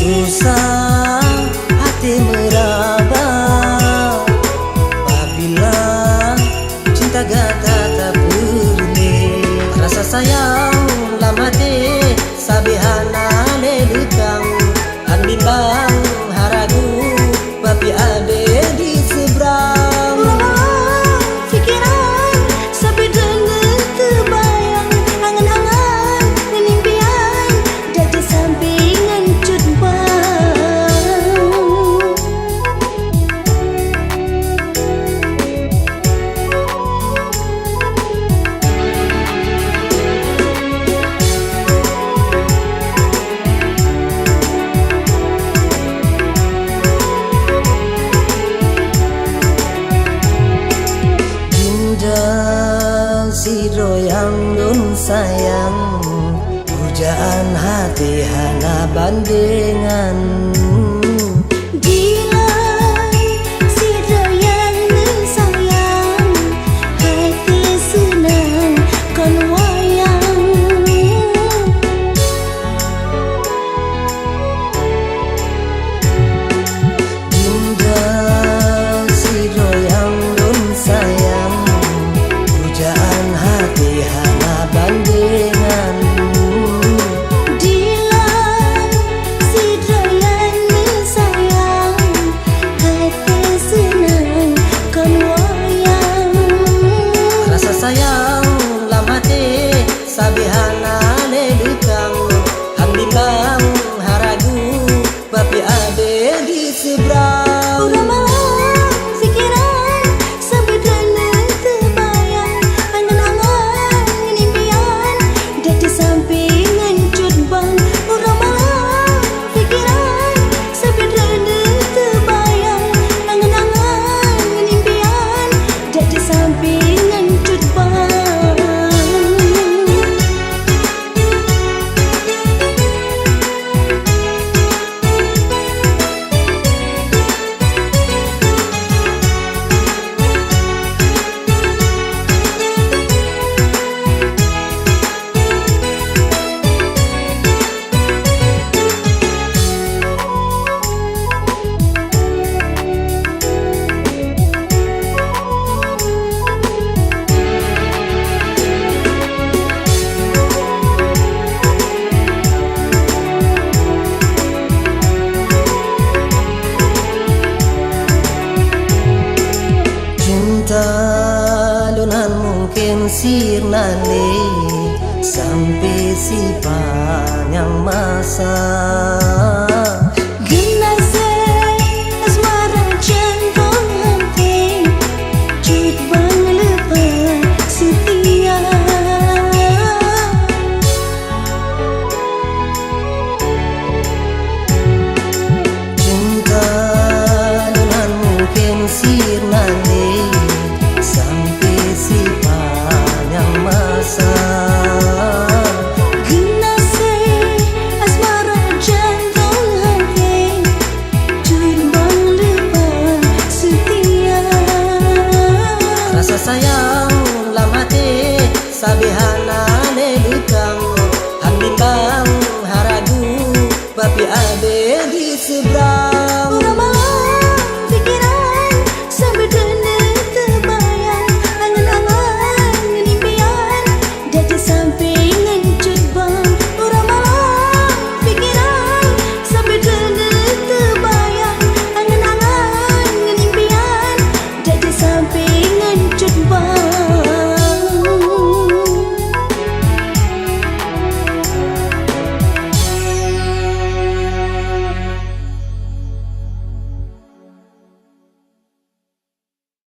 Susah hati meraba apabila cinta gata tak boleh. Rasa sayang lama te sabihana lelutang anbimbang haragu papi ade di seberang. Siro yang nun sayang, pujaan hati hana bandingan. Gila siro yang nun sayang, hati senang kon wayang. Dinda siro yang nun sayang, pujaan hati hana bandingan. Dila sidra yang sayang, hati senang kon wayang. Rasa sayang lama te sabihana lelutang anbimbang haragu papi ade di seberang. Lunan mungkin sirnale sampai si panjang masa. Genase asmara jangkong hati, cut bang lepas setia. Cinta lunan mungkin sirnale sampai si panjang masa. Genase asmara jangkong hati, cut bang lepas setia. Rasa sayang lama te sabihana